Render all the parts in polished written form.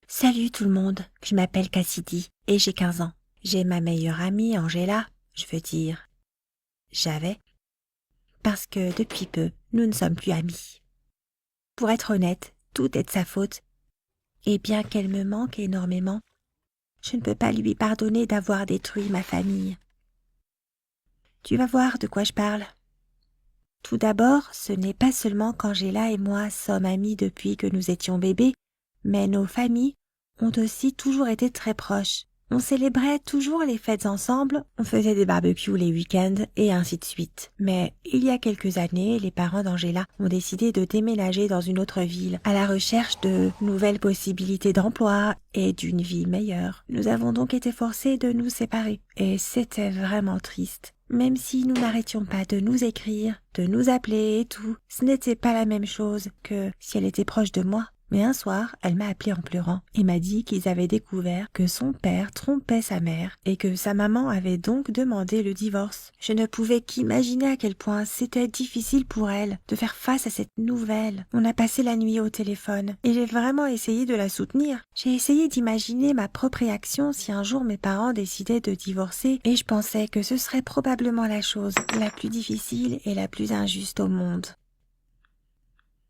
Salut tout le monde, je m'appelle Cassidy et j'ai 15 ans. J'ai ma meilleure amie Angela, j'avais, parce que depuis peu, nous ne sommes plus amis. Pour être honnête, tout est de sa faute, et bien qu'elle me manque énormément, je ne peux pas lui pardonner d'avoir détruit ma famille. Tu vas voir de quoi je parle. Tout d'abord, ce n'est pas seulement qu'Angela et moi sommes amis depuis que nous étions bébés, mais nos familles ont aussi toujours été très proches. On célébrait toujours les fêtes ensemble, on faisait des barbecues les week-ends et ainsi de suite. Mais il y a quelques années, les parents d'Angela ont décidé de déménager dans une autre ville à la recherche de nouvelles possibilités d'emploi et d'une vie meilleure. Nous avons donc été forcés de nous séparer et c'était vraiment triste. Même si nous n'arrêtions pas de nous écrire, de nous appeler et tout, ce n'était pas la même chose que si elle était proche de moi. Mais un soir, elle m'a appelé en pleurant et m'a dit qu'ils avaient découvert que son père trompait sa mère et que sa maman avait donc demandé le divorce. Je ne pouvais qu'imaginer à quel point c'était difficile pour elle de faire face à cette nouvelle. On a passé la nuit au téléphone et j'ai vraiment essayé de la soutenir. J'ai essayé d'imaginer ma propre réaction si un jour mes parents décidaient de divorcer et je pensais que ce serait probablement la chose la plus difficile et la plus injuste au monde.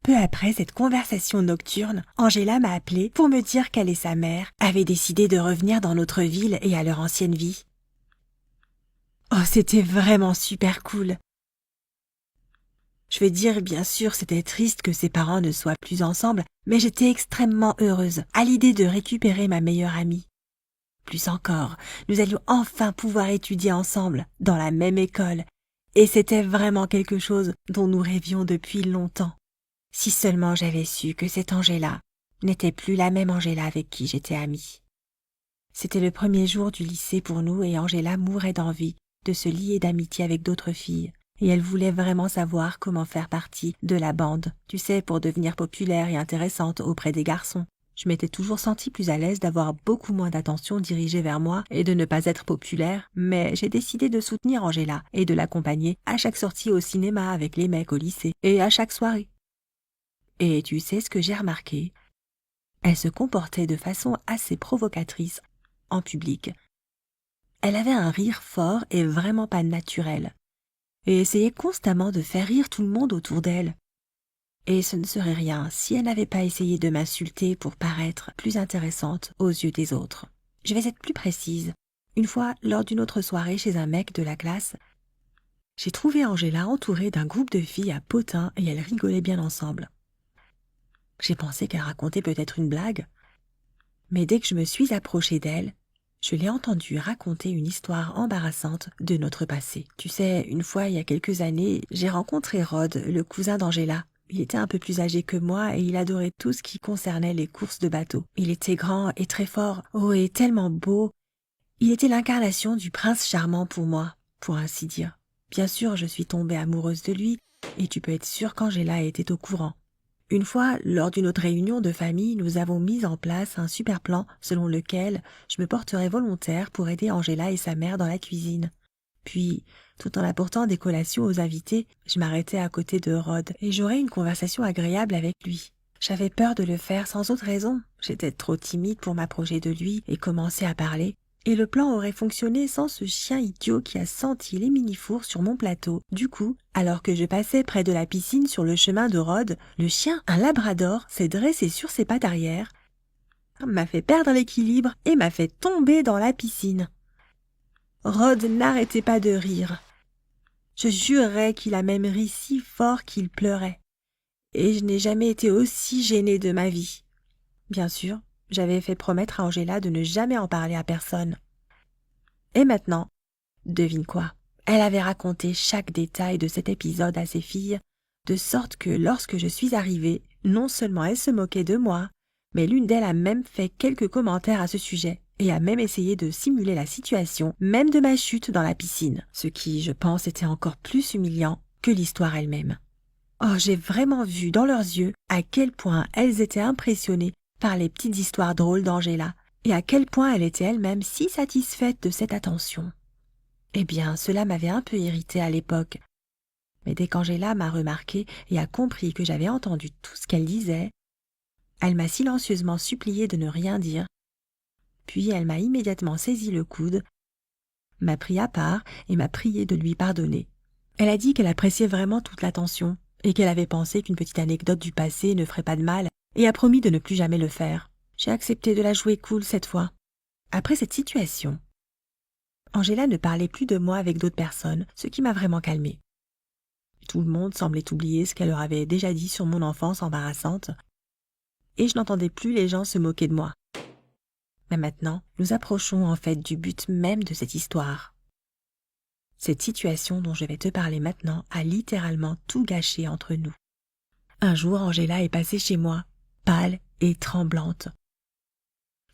Peu après cette conversation nocturne, Angela m'a appelée pour me dire qu'elle et sa mère avaient décidé de revenir dans notre ville et à leur ancienne vie. Oh, c'était vraiment super cool. Je veux dire, bien sûr, c'était triste que ses parents ne soient plus ensemble, mais j'étais extrêmement heureuse à l'idée de récupérer ma meilleure amie. Plus encore, nous allions enfin pouvoir étudier ensemble, dans la même école, et c'était vraiment quelque chose dont nous rêvions depuis longtemps. Si seulement j'avais su que cette Angela n'était plus la même Angela avec qui j'étais amie. C'était le premier jour du lycée pour nous et Angela mourait d'envie de se lier d'amitié avec d'autres filles. Et elle voulait vraiment savoir comment faire partie de la bande, tu sais, pour devenir populaire et intéressante auprès des garçons. Je m'étais toujours sentie plus à l'aise d'avoir beaucoup moins d'attention dirigée vers moi et de ne pas être populaire, mais j'ai décidé de soutenir Angela et de l'accompagner à chaque sortie au cinéma avec les mecs au lycée et à chaque soirée. Et tu sais ce que j'ai remarqué? Elle se comportait de façon assez provocatrice en public. Elle avait un rire fort et vraiment pas naturel, et essayait constamment de faire rire tout le monde autour d'elle. Et ce ne serait rien si elle n'avait pas essayé de m'insulter pour paraître plus intéressante aux yeux des autres. Je vais être plus précise. Une fois, lors d'une autre soirée chez un mec de la classe, j'ai trouvé Angela entourée d'un groupe de filles à potins et elles rigolaient bien ensemble. J'ai pensé qu'elle racontait peut-être une blague, mais dès que je me suis approchée d'elle, je l'ai entendue raconter une histoire embarrassante de notre passé. Tu sais, une fois, il y a quelques années, j'ai rencontré Rod, le cousin d'Angela. Il était un peu plus âgé que moi et il adorait tout ce qui concernait les courses de bateaux. Il était grand et très fort, oh et tellement beau. Il était l'incarnation du prince charmant pour moi, pour ainsi dire. Bien sûr, je suis tombée amoureuse de lui et tu peux être sûre qu'Angela était au courant. Une fois, lors d'une autre réunion de famille, nous avons mis en place un super plan selon lequel je me porterais volontaire pour aider Angela et sa mère dans la cuisine. Puis, tout en apportant des collations aux invités, je m'arrêtais à côté de Rod et j'aurais une conversation agréable avec lui. J'avais peur de le faire sans autre raison. J'étais trop timide pour m'approcher de lui et commencer à parler. Et le plan aurait fonctionné sans ce chien idiot qui a senti les mini-fours sur mon plateau. Du coup, alors que je passais près de la piscine sur le chemin de Rod, le chien, un labrador, s'est dressé sur ses pattes arrière, m'a fait perdre l'équilibre et m'a fait tomber dans la piscine. Rod n'arrêtait pas de rire. Je jurais qu'il a même ri si fort qu'il pleurait. Et je n'ai jamais été aussi gênée de ma vie. Bien sûr, j'avais fait promettre à Angela de ne jamais en parler à personne. Et maintenant, devine quoi? Elle avait raconté chaque détail de cet épisode à ses filles, de sorte que lorsque je suis arrivée, non seulement elle se moquait de moi, mais l'une d'elles a même fait quelques commentaires à ce sujet et a même essayé de simuler la situation, même de ma chute dans la piscine, ce qui, je pense, était encore plus humiliant que l'histoire elle-même. Oh, j'ai vraiment vu dans leurs yeux à quel point elles étaient impressionnées par les petites histoires drôles d'Angela et à quel point elle était elle-même si satisfaite de cette attention. Eh bien, cela m'avait un peu irritée à l'époque. Mais dès qu'Angela m'a remarqué et a compris que j'avais entendu tout ce qu'elle disait, Elle m'a silencieusement supplié de ne rien dire, puis elle m'a immédiatement saisi le coude, m'a pris à part et m'a prié de lui pardonner. Elle a dit qu'elle appréciait vraiment toute l'attention et qu'elle avait pensé qu'une petite anecdote du passé ne ferait pas de mal et a promis de ne plus jamais le faire. J'ai accepté de la jouer cool cette fois. Après cette situation, Angela ne parlait plus de moi avec d'autres personnes, ce qui m'a vraiment calmée. Tout le monde semblait oublier ce qu'elle leur avait déjà dit sur mon enfance embarrassante, et je n'entendais plus les gens se moquer de moi. Mais maintenant, nous approchons en fait du but même de cette histoire. Cette situation dont je vais te parler maintenant a littéralement tout gâché entre nous. Un jour, Angela est passée chez moi, pâle et tremblante.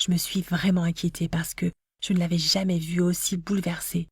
Je me suis vraiment inquiétée parce que je ne l'avais jamais vue aussi bouleversée.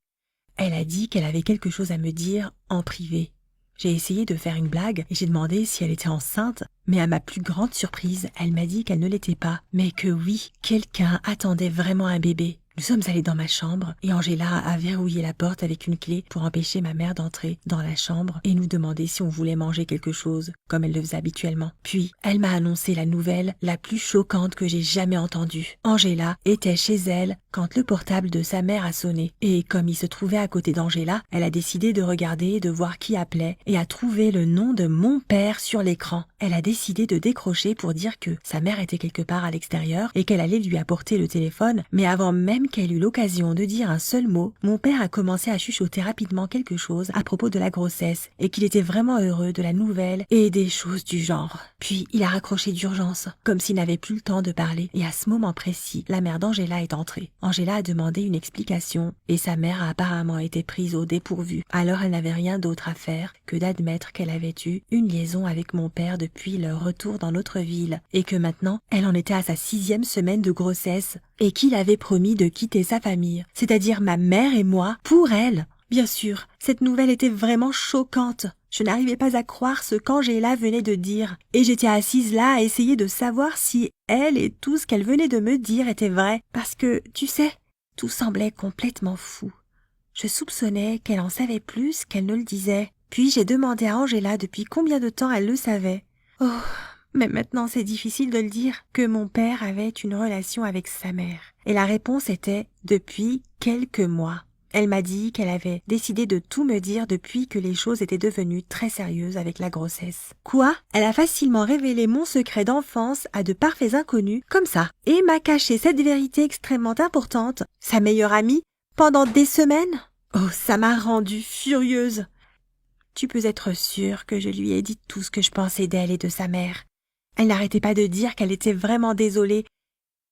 Elle a dit qu'elle avait quelque chose à me dire en privé. J'ai essayé de faire une blague et j'ai demandé si elle était enceinte, mais à ma plus grande surprise, elle m'a dit qu'elle ne l'était pas, mais que oui, quelqu'un attendait vraiment un bébé. Nous sommes allés dans ma chambre et Angela a verrouillé la porte avec une clé pour empêcher ma mère d'entrer dans la chambre et nous demander si on voulait manger quelque chose, comme elle le faisait habituellement. Puis, elle m'a annoncé la nouvelle la plus choquante que j'ai jamais entendue. Angela était chez elle quand le portable de sa mère a sonné. Et comme il se trouvait à côté d'Angela, elle a décidé de regarder et de voir qui appelait et a trouvé le nom de mon père sur l'écran. Elle a décidé de décrocher pour dire que sa mère était quelque part à l'extérieur et qu'elle allait lui apporter le téléphone, mais avant même qu'elle eut l'occasion de dire un seul mot, mon père a commencé à chuchoter rapidement quelque chose à propos de la grossesse et qu'il était vraiment heureux de la nouvelle et des choses du genre. Puis il a raccroché d'urgence, comme s'il n'avait plus le temps de parler, et à ce moment précis, la mère d'Angela est entrée. Angela a demandé une explication et sa mère a apparemment été prise au dépourvu. Alors elle n'avait rien d'autre à faire que d'admettre qu'elle avait eu une liaison avec mon père depuis leur retour dans notre ville et que maintenant elle en était à sa 6e semaine de grossesse et qu'il avait promis de quitter sa famille, c'est-à-dire ma mère et moi, pour elle. Bien sûr, cette nouvelle était vraiment choquante. Je n'arrivais pas à croire ce qu'Angela venait de dire, et j'étais assise là à essayer de savoir si elle et tout ce qu'elle venait de me dire était vrai, parce que, tu sais, tout semblait complètement fou. Je soupçonnais qu'elle en savait plus qu'elle ne le disait. Puis j'ai demandé à Angela depuis combien de temps elle le savait. Oh, mais maintenant c'est difficile de le dire, que mon père avait une relation avec sa mère. Et la réponse était depuis quelques mois. Elle m'a dit qu'elle avait décidé de tout me dire depuis que les choses étaient devenues très sérieuses avec la grossesse. Quoi? Elle a facilement révélé mon secret d'enfance à de parfaits inconnus, comme ça, et m'a caché cette vérité extrêmement importante, sa meilleure amie, pendant des semaines? Oh, ça m'a rendue furieuse. Tu peux être sûre que je lui ai dit tout ce que je pensais d'elle et de sa mère. Elle n'arrêtait pas de dire qu'elle était vraiment désolée,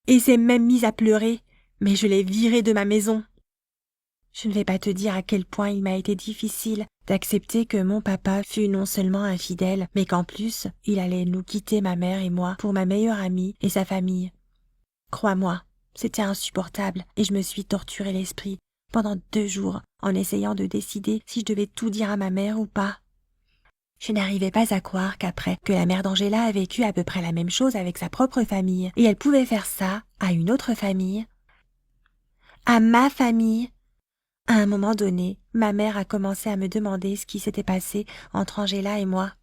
et s'est même mise à pleurer, mais je l'ai virée de ma maison. Je ne vais pas te dire à quel point il m'a été difficile d'accepter que mon papa fût non seulement infidèle, mais qu'en plus, il allait nous quitter ma mère et moi pour ma meilleure amie et sa famille. Crois-moi, c'était insupportable et je me suis torturé l'esprit pendant 2 jours en essayant de décider si je devais tout dire à ma mère ou pas. Je n'arrivais pas à croire qu'après que la mère d'Angela a vécu à peu près la même chose avec sa propre famille, et elle pouvait faire ça à une autre famille, à ma famille. À un moment donné, ma mère a commencé à me demander ce qui s'était passé entre Angela et moi.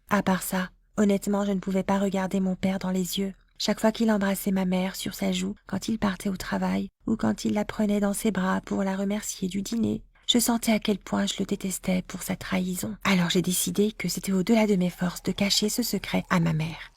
À part ça, honnêtement, je ne pouvais pas regarder mon père dans les yeux. Chaque fois qu'il embrassait ma mère sur sa joue quand il partait au travail ou quand il la prenait dans ses bras pour la remercier du dîner, je sentais à quel point je le détestais pour sa trahison. Alors j'ai décidé que c'était au-delà de mes forces de cacher ce secret à ma mère.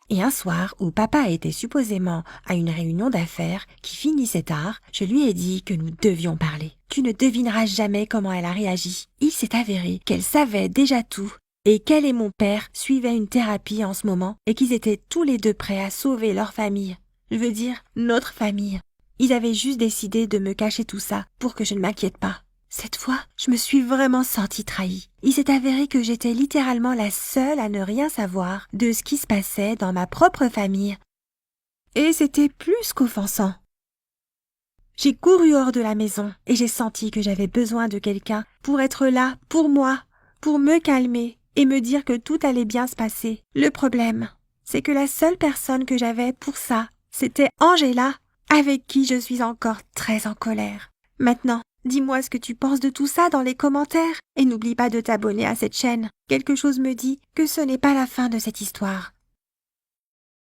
Et un soir, où papa était supposément à une réunion d'affaires qui finissait tard, je lui ai dit que nous devions parler. Tu ne devineras jamais comment elle a réagi. Il s'est avéré qu'elle savait déjà tout et qu'elle et mon père suivaient une thérapie en ce moment et qu'ils étaient tous les deux prêts à sauver leur famille. Je veux dire, notre famille. Ils avaient juste décidé de me cacher tout ça pour que je ne m'inquiète pas. Cette fois, je me suis vraiment sentie trahie. Il s'est avéré que j'étais littéralement la seule à ne rien savoir de ce qui se passait dans ma propre famille. Et c'était plus qu'offensant. J'ai couru hors de la maison et j'ai senti que j'avais besoin de quelqu'un pour être là, pour moi, pour me calmer et me dire que tout allait bien se passer. Le problème, c'est que la seule personne que j'avais pour ça, c'était Angela, avec qui je suis encore très en colère. Maintenant, dis-moi ce que tu penses de tout ça dans les commentaires et n'oublie pas de t'abonner à cette chaîne. Quelque chose me dit que ce n'est pas la fin de cette histoire.